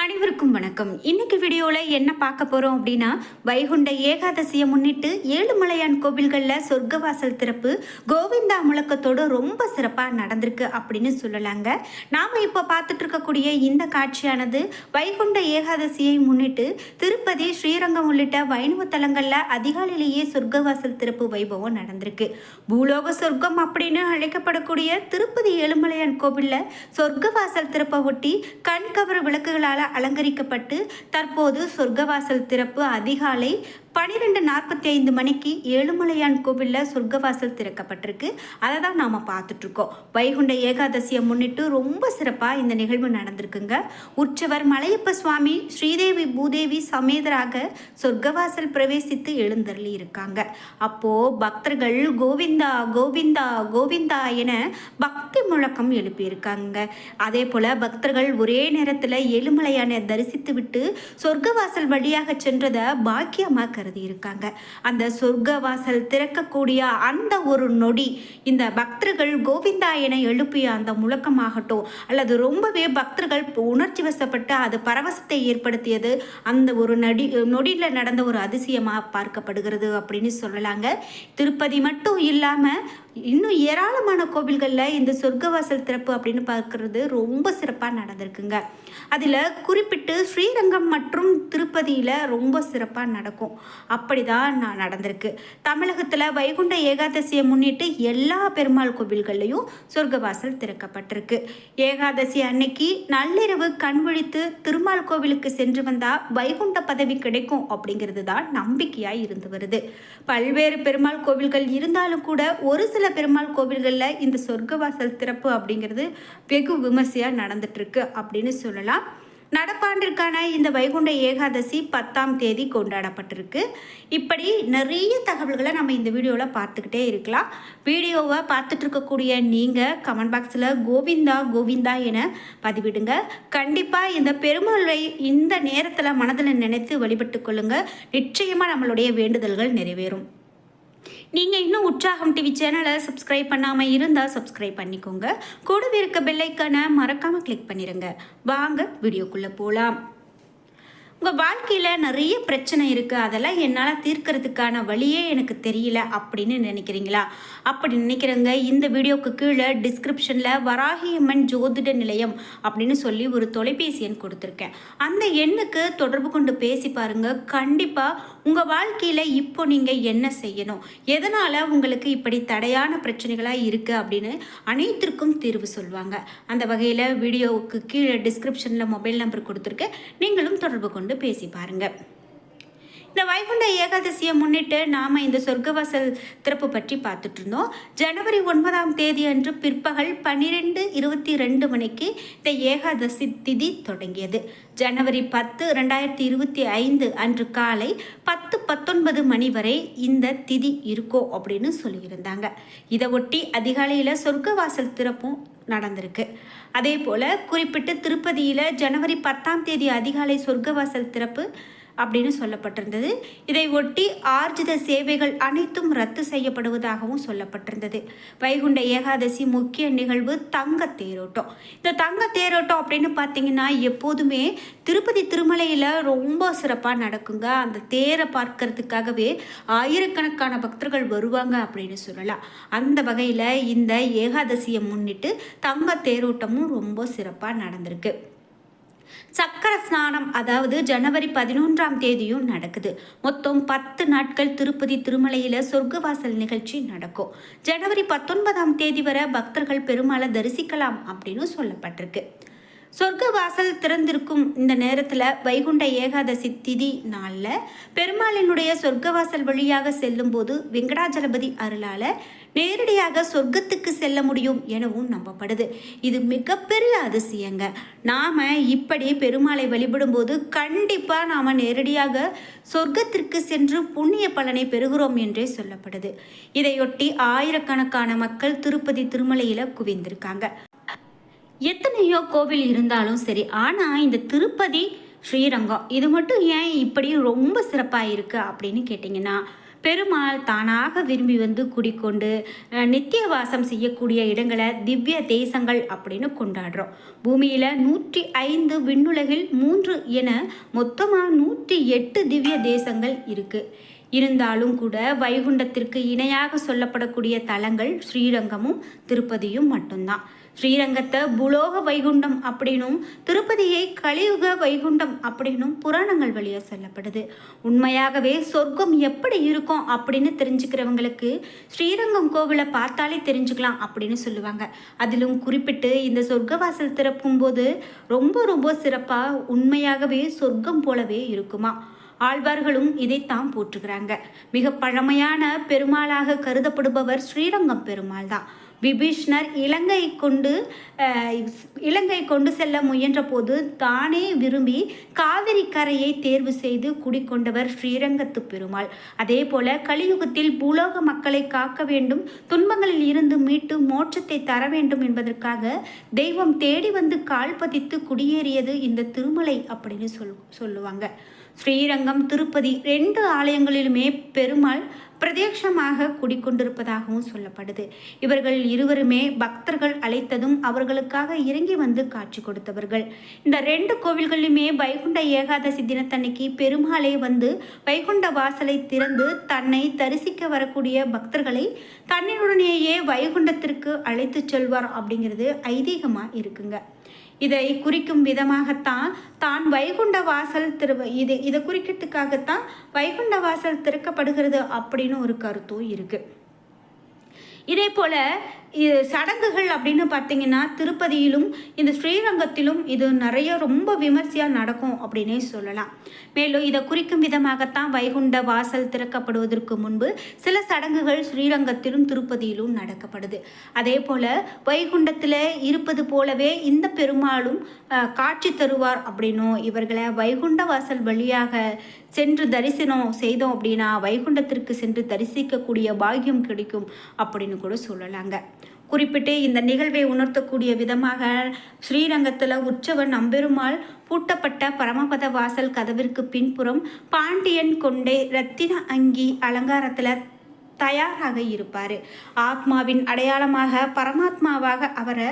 அனைவருக்கும் வணக்கம். இன்னைக்கு வீடியோவில் என்ன பார்க்க போகிறோம் அப்படின்னா, வைகுண்ட ஏகாதசியை முன்னிட்டு ஏழுமலையான் கோவில்களில் சொர்க்கவாசல் திறப்பு கோவிந்தா முழக்கத்தோடு ரொம்ப சிறப்பாக நடந்திருக்கு அப்படின்னு சொல்லலாங்க. நாம் இப்போ பார்த்துட்டு இருக்கக்கூடிய இந்த காட்சியானது வைகுண்ட ஏகாதசியை முன்னிட்டு திருப்பதி, ஸ்ரீரங்கம் உள்ளிட்ட வைணவ தலங்களில் அதிகாலையிலேயே சொர்க்கவாசல் திறப்பு வைபவம் நடந்திருக்கு. பூலோக சொர்க்கம் அப்படின்னு அழைக்கப்படக்கூடிய திருப்பதி ஏழுமலையான் கோவிலில் சொர்க்கவாசல் திறப்பை ஒட்டி கண்கவர் விளக்குகளால் அலங்கரிக்கப்பட்டு தற்போது சொர்க்கவாசல் திறப்பு அதிகாலை 12:45 மணிக்கு ஏழுமலையான் கோவிலில் சொர்க்கவாசல் திறக்கப்பட்டிருக்கு. அதை தான் நாம் பார்த்துட்ருக்கோம். வைகுண்ட ஏகாதசியை முன்னிட்டு ரொம்ப சிறப்பாக இந்த நிகழ்வு நடந்திருக்குங்க. உற்சவர் மலையப்ப சுவாமி ஸ்ரீதேவி பூதேவி சமேதராக சொர்க்கவாசல் பிரவேசித்து எழுந்தருளி இருக்காங்க. அப்போது பக்தர்கள் கோவிந்தா கோவிந்தா கோவிந்தா என பக்தி முழக்கம் எழுப்பியிருக்காங்க. அதே போல் பக்தர்கள் ஒரே நேரத்தில் ஏழுமலையானை தரிசித்து விட்டு சொர்க்கவாசல் வழியாக சென்றதை பாக்கியமாக கருதி இருக்காங்க. அந்த சொர்க்கவாசல் திறக்கக்கூடிய அந்த ஒரு நொடி இந்த பக்தர்கள் கோவிந்தா என எழுப்பிய அந்த முழக்கமாகட்டும் அல்லது ரொம்பவே பக்தர்கள் உணர்ச்சி வசப்பட்டு அது பரவசத்தை ஏற்படுத்தியது அந்த ஒரு நொடியில் நடந்த ஒரு அதிசயமாக பார்க்கப்படுகிறது அப்படின்னு சொல்லலாங்க. திருப்பதி மட்டும் இல்லாமல் இன்னும் ஏராளமான கோவில்களில் இந்த சொர்க்கவாசல் திறப்பு அப்படின்னு பார்க்கறது ரொம்ப சிறப்பாக நடந்திருக்குங்க. அதில் குறிப்பிட்டு ஸ்ரீரங்கம் மற்றும் திருப்பதியில் ரொம்ப சிறப்பாக நடக்கும். அப்படி தான் நடந்திருக்கு. தமிழகத்தில் வைகுண்ட ஏகாதசியை முன்னிட்டு எல்லா பெருமாள் கோவில்கள்லையும் சொர்க்கவாசல் திறக்கப்பட்டிருக்கு. ஏகாதசி அன்னைக்கு நள்ளிரவு கண் விழித்து திருமால் கோவிலுக்கு சென்று வந்தால் வைகுண்ட பதவி கிடைக்கும் அப்படிங்கிறது தான் நம்பிக்கையாக இருந்து வருது. பல்வேறு பெருமாள் கோவில்கள் இருந்தாலும் கூட ஒரு சில பெருமாள் கோவில்களில் இந்த சொர்க்கவாசல் திறப்பு அப்படிங்கிறது வெகு விமர்சையாக நடந்துட்டுருக்கு அப்படின்னு சொல்லலாம். நடப்பாண்டிற்கான இந்த வைகுண்ட ஏகாதசி 10ஆம் தேதி கொண்டாடப்பட்டிருக்கு. இப்படி நிறைய தகவல்களை நம்ம இந்த வீடியோவில் பார்த்துக்கிட்டே இருக்கலாம். வீடியோவை பார்த்துட்டு இருக்கக்கூடிய நீங்கள் கமெண்ட் பாக்ஸில் கோவிந்தா கோவிந்தா என பதிவிடுங்க. கண்டிப்பாக இந்த பெருமாளை இந்த நேரத்தில் மனதில் நினைத்து வழிபட்டு கொள்ளுங்கள். நிச்சயமாக நம்மளுடைய வேண்டுதல்கள் நிறைவேறும். நீங்கள் இன்னும் உற்சாகம் டிவி சேனலை சப்ஸ்கிரைப் பண்ணாமல் இருந்தால் சப்ஸ்கிரைப் பண்ணிக்கோங்க. கூடவே இருக்க பெல்லைக்கான மறக்காமல் கிளிக் பண்ணிடுங்க. வாங்க வீடியோக்குள்ளே போகலாம். உங்கள் வாழ்க்கையில் நிறைய பிரச்சனை இருக்குது, அதெல்லாம் என்னால் தீர்க்கறதுக்கான வழியே எனக்கு தெரியல அப்படின்னு நினைக்கிறீங்களா? அப்படி நினைக்கிறவங்க இந்த வீடியோவுக்கு கீழே டிஸ்கிரிப்ஷனில் வராகியம்மன் ஜோதிட நிலையம் அப்படின்னு சொல்லி ஒரு தொலைபேசி எண் கொடுத்துருக்கேன். அந்த எண்ணுக்கு தொடர்பு கொண்டு பேசி பாருங்கள். கண்டிப்பாக உங்கள் வாழ்க்கையில் இப்போ நீங்கள் என்ன செய்யணும், எதனால் உங்களுக்கு இப்படி தடையான பிரச்சனைகளாக இருக்குது அப்படின்னு அனைத்திற்கும் தீர்வு சொல்லுவாங்க. அந்த வகையில் வீடியோவுக்கு கீழே டிஸ்கிரிப்ஷனில் மொபைல் நம்பர் கொடுத்துருக்கேன். நீங்களும் தொடர்பு கொண்டு பேசி பாருங்க. இந்த வைகுண்ட ஏகாதசியை முன்னிட்டு நாம் இந்த சொர்க்கவாசல் திறப்பு பற்றி பார்த்துட்டு இருந்தோம். ஜனவரி 9ஆம் தேதி அன்று பிற்பகல் 12:22 மணிக்கு இந்த ஏகாதசி திதி தொடங்கியது. ஜனவரி 10, 2025 அன்று காலை 10:19 மணி வரை இந்த திதி இருக்கும் அப்படின்னு சொல்லியிருந்தாங்க. இதை ஒட்டி அதிகாலையில் சொர்க்கவாசல் திறப்பும் நடந்திருக்கு. அதே போல் குறிப்பிட்டு திருப்பதியில் ஜனவரி 10ஆம் தேதி அதிகாலை சொர்க்கவாசல் திறப்பு அப்படின்னு சொல்லப்பட்டிருந்தது. இதை ஒட்டி ஆர்ஜித சேவைகள் அனைத்தும் ரத்து செய்யப்படுவதாகவும் சொல்லப்பட்டிருந்தது. வைகுண்ட ஏகாதசி முக்கிய நிகழ்வு தங்க தேரோட்டம். இந்த தங்க தேரோட்டம் அப்படின்னு பார்த்தீங்கன்னா எப்போதுமே திருப்பதி திருமலையில் ரொம்ப சிறப்பாக நடக்குங்க. அந்த தேரை பார்க்கறதுக்காகவே ஆயிரக்கணக்கான பக்தர்கள் வருவாங்க அப்படின்னு சொல்லலாம். அந்த வகையில் இந்த ஏகாதசியை முன்னிட்டு தங்க தேரோட்டமும் ரொம்ப சிறப்பாக நடந்திருக்கு. சக்கர ஸ்நானம் அதாவது ஜனவரி 11ஆம் தேதியும் நடக்குது. மொத்தம் 10 நாட்கள் திருப்பதி திருமலையில் சொர்க்கவாசல் நிகழ்ச்சி நடக்கும். ஜனவரி 19ஆம் தேதி வரை பக்தர்கள் பெருமாளை தரிசிக்கலாம் அப்படின்னு சொல்லப்பட்டிருக்கு. சொர்க்கவாசல் திறந்திருக்கும் இந்த நேரத்தில் வைகுண்ட ஏகாதசி திதி நாளில் பெருமாளினுடைய சொர்க்கவாசல் வழியாக செல்லும்போது வெங்கடாஜலபதி அருளால் நேரடியாக சொர்க்கத்துக்கு செல்ல முடியும் எனவும் நம்பப்படுது. இது மிகப்பெரிய அதிசயங்க. நாம் இப்படி பெருமாளை வழிபடும்போது கண்டிப்பாக நாம் நேரடியாக சொர்க்கத்திற்கு சென்று புண்ணிய பலனை பெறுகிறோம் என்றே சொல்லப்படுது. இதையொட்டி ஆயிரக்கணக்கான மக்கள் திருப்பதி திருமலையில் குவிந்திருக்காங்க. எத்தனையோ கோவில் இருந்தாலும் சரி, ஆனால் இந்த திருப்பதி, ஸ்ரீரங்கம் இது மட்டும் ஏன் இப்படி ரொம்ப சிறப்பாக இருக்குது அப்படின்னு கேட்டிங்கன்னா, பெருமாள் தானாக விரும்பி வந்து குடிக்கொண்டு நித்திய வாசம் செய்யக்கூடிய இடங்களை திவ்ய தேசங்கள் அப்படின்னு கொண்டாடுறோம். பூமியில் 105, விண்ணுலகில் 3 என மொத்தமாக 108 திவ்ய தேசங்கள் இருக்குது. இருந்தாலும் கூட வைகுண்டத்திற்கு இணையாக சொல்லப்படக்கூடிய தலங்கள் ஸ்ரீரங்கமும் திருப்பதியும் மட்டும்தான். ஸ்ரீரங்கத்தை புலோக வைகுண்டம் அப்படின்னும் திருப்பதியை கலியுக வைகுண்டம் அப்படின்னும் புராணங்கள் வழியாக சொல்லப்படுது. உண்மையாகவே சொர்க்கம் எப்படி இருக்கும் அப்படின்னு தெரிஞ்சுக்கிறவங்களுக்கு ஸ்ரீரங்கம் கோவிலை பார்த்தாலே தெரிஞ்சுக்கலாம் அப்படின்னு சொல்லுவாங்க. அதிலும் குறிப்பிட்டு இந்த சொர்க்கவாசல் திறக்கும் போது ரொம்ப ரொம்ப சிறப்பாக உண்மையாகவே சொர்க்கம் போலவே இருக்குமா. ஆழ்வார்களும் இதைத்தான் போற்றுகிறாங்க. மிக பழமையான பெருமாளாக கருதப்படுபவர் ஸ்ரீரங்கம் பெருமாள் தான். விபீஷ்ணர் இலங்கை கொண்டு செல்ல முயன்ற போது தானே விரும்பி காவிரி கரையை தேர்வு செய்து குடிக்கொண்டவர் ஸ்ரீரங்கத்து பெருமாள். அதே போல கலியுகத்தில் பூலோக மக்களை காக்க வேண்டும், துன்பங்களில் இருந்து மீட்டு மோட்சத்தை தர வேண்டும் என்பதற்காக தெய்வம் தேடி வந்து கால் பதித்து குடியேறியது இந்த திருமலை அப்படின்னு சொல்லுவாங்க. ஸ்ரீரங்கம், திருப்பதி 2 ஆலயங்களிலுமே பெருமாள் பிரத்யட்சமாக குடிக்கொண்டிருப்பதாகவும் சொல்லப்படுது. இவர்கள் இருவருமே பக்தர்கள் அழைத்ததும் அவர்களுக்காக இறங்கி வந்து காட்சி கொடுத்தவர்கள். இந்த 2 கோவில்களிலுமே வைகுண்ட ஏகாதசி தினத்தன்னைக்கு பெருமாளே வந்து வைகுண்ட வாசலை திறந்து தன்னை தரிசிக்க வரக்கூடிய பக்தர்களை தன்னுடனேயே வைகுண்டத்திற்கு அழைத்து செல்வார் அப்படிங்கிறது ஐதீகமாக இருக்குங்க. இதை குறிக்கும் விதமாகத்தான் தான் வைகுண்ட வாசல் இதை குறிக்கிறதுக்காகத்தான் வைகுண்ட வாசல் திறக்கப்படுகிறது அப்படின்னு ஒரு கருத்தும் இருக்கு. இதே போல சடங்குகள் அப்படின்னு பார்த்தீங்கன்னா திருப்பதியிலும் இந்த ஸ்ரீரங்கத்திலும் இது நிறைய ரொம்ப விமர்சையாக நடக்கும் அப்படின்னே சொல்லலாம். மேலும் இதை குறிக்கும் விதமாகத்தான் வைகுண்ட வாசல் திறக்கப்படுவதற்கு முன்பு சில சடங்குகள் ஸ்ரீரங்கத்திலும் திருப்பதியிலும் நடக்கப்படுது. அதே போல் வைகுண்டத்தில் இருப்பது போலவே இந்த பெருமாளும் காட்சி தருவார் அப்படின்னும், இவர்களை வைகுண்ட வாசல் வழியாக சென்று தரிசனம் செய்தோம் அப்படின்னா வைகுண்டத்திற்கு சென்று தரிசிக்கக்கூடிய பாக்கியம் கிடைக்கும் அப்படின்னு கூட சொல்லலாங்க. குறிப்பிட்டு இந்த நிகழ்வை உணர்த்தக்கூடிய விதமாக ஸ்ரீரங்கத்தில் உற்சவர் நம்பெருமாள் பூட்டப்பட்ட பரமபத வாசல் கதவிற்கு பின்புறம் பாண்டியன் கொண்டே ரத்தின அங்கி அலங்காரத்தில் தயாராக இருப்பார். ஆத்மாவின் அடையாளமாக பரமாத்மாவாக அவரை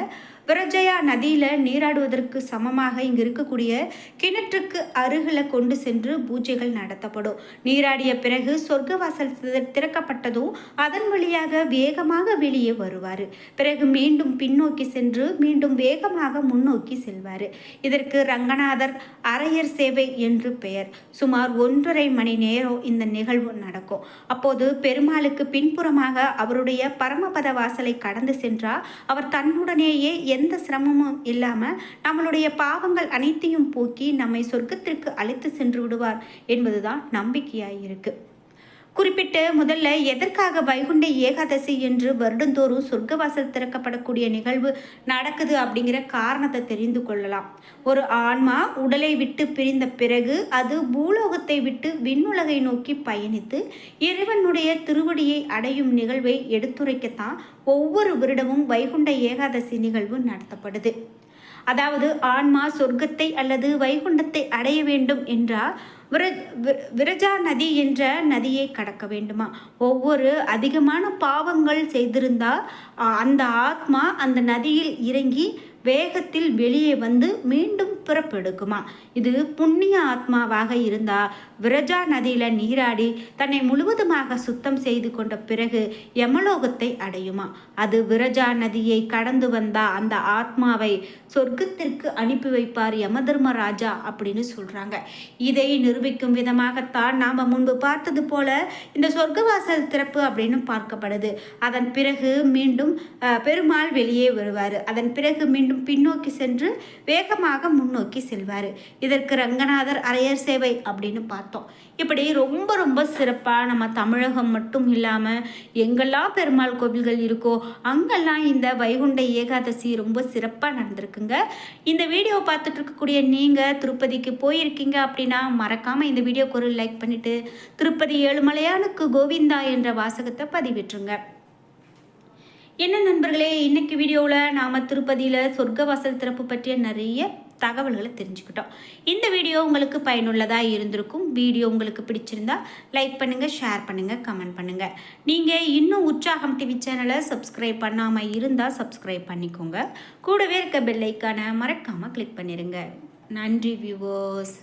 விரஜயா நதியில் நீராடுவதற்கு சமமாக இங்கு இருக்கக்கூடிய கிணற்றுக்கு அருகில் கொண்டு சென்று பூஜைகள் நடத்தப்படும். நீராடிய பிறகு சொர்க்கவாசல் திறக்கப்பட்டதும் அதன் வழியாக வேகமாக வெளியே வருவார். பிறகு மீண்டும் பின்னோக்கி சென்று மீண்டும் வேகமாக முன்னோக்கி செல்வார். இதற்கு ரங்கநாதர் அரையர் சேவை என்று பெயர். சுமார் 1.5 மணி நேரம் இந்த நிகழ்வு நடக்கும். அப்போது பெருமாளுக்கு பின்புறமாக அவருடைய பரமபத வாசலை கடந்து சென்றால் அவர் தன்னுடனேயே எந்த சிரமமும் இல்லாமல் நம்மளுடைய பாவங்கள் அனைத்தையும் போக்கி நம்மை சொர்க்கத்திற்கு அழைத்து சென்று விடுவார் என்பதுதான் நம்பிக்கையாயிருக்கு. குறிப்பிட்டு முதல்ல எதற்காக வைகுண்ட ஏகாதசி என்று வருடந்தோறும் சொர்க்கவாசல் திறக்கப்படக்கூடிய நிகழ்வு நடக்குது அப்படிங்கிற காரணத்தை தெரிந்து கொள்ளலாம். ஒரு ஆன்மா உடலை விட்டு பிரிந்த பிறகு அது பூலோகத்தை விட்டு விண்ணுலகை நோக்கி பயணித்து இறைவனுடைய திருவடியை அடையும் நிகழ்வை எடுத்துரைக்கத்தான் ஒவ்வொரு வருடமும் வைகுண்ட ஏகாதசி நிகழ்வு நடத்தப்படுது. அதாவது ஆன்மா சொர்க்கத்தை அல்லது வைகுண்டத்தை அடைய வேண்டும் என்றால் விரஜா நதி என்ற நதியை கடக்க வேண்டுமா. ஒவ்வொரு அதிகமான பாவங்கள் செய்திருந்தால் அந்த ஆத்மா அந்த நதியில் இறங்கி வேகத்தில் வெளியே வந்து மீண்டும் பிறப்பெடுக்குமா. இது புண்ணிய ஆத்மாவாக இருந்தால் விரஜா நதியில் நீராடி தன்னை முழுவதுமாக சுத்தம் செய்து கொண்ட பிறகு யமலோகத்தை அடையுமா. அது விரஜா நதியை கடந்து வந்தால் அந்த ஆத்மாவை சொர்க்கத்திற்கு அனுப்பி வைப்பார் யமதர்மராஜா அப்படின்னு சொல்கிறாங்க. இதை நிரூபிக்கும் விதமாகத்தான் நாம் முன்பு பார்த்தது போல இந்த சொர்க்கவாசல் திறப்பு அப்படின்னு பார்க்கப்படுது. அதன் பிறகு மீண்டும் பெருமாள் வெளியே வருவார். அதன் பிறகு மீண்டும் பின்னோக்கி சென்று வேகமாக முன்னோக்கி செல்வார். இதற்கு ரங்கநாதர் அரையர் சேவை அப்படின்னு பார்த்தோம். இப்படி ரொம்ப ரொம்ப சிறப்பாக நம்ம தமிழகம் மட்டும் இல்லாமல் எங்கெல்லாம் பெருமாள் கோவில்கள் இருக்கோ அங்கெல்லாம் இந்த வைகுண்ட ஏகாதசி ரொம்ப சிறப்பாக நடந்திருக்குங்க. இந்த வீடியோ பார்த்துட்டு இருக்கக்கூடிய நீங்கள் திருப்பதிக்கு போயிருக்கீங்க அப்படின்னா மறக்காமல் இந்த வீடியோக்கு ஒரு லைக் பண்ணிவிட்டு திருப்பதி ஏழுமலையானுக்கு கோவிந்தா என்ற வாசகத்தை பதிவிட்டுருங்க. என்ன நண்பர்களே, இன்னைக்கு வீடியோவில் நாம் திருப்பதியில் சொர்க்கவாசல் திறப்பு பற்றிய நிறைய தகவல்களை தெரிஞ்சுக்கிட்டோம். இந்த வீடியோ உங்களுக்கு பயனுள்ளதாக இருந்திருக்கும். வீடியோ உங்களுக்கு பிடிச்சிருந்தா லைக் பண்ணுங்கள், ஷேர் பண்ணுங்கள், கமெண்ட் பண்ணுங்கள். நீங்கள் இன்னும் உற்சாகம் டிவி சேனலை சப்ஸ்கிரைப் பண்ணாமல் இருந்தால் சப்ஸ்கிரைப் பண்ணிக்கோங்க. கூடவே இருக்க பெல் ஐக்கானை மறக்காமல் கிளிக் பண்ணிடுங்க. நன்றி வியூவர்ஸ்.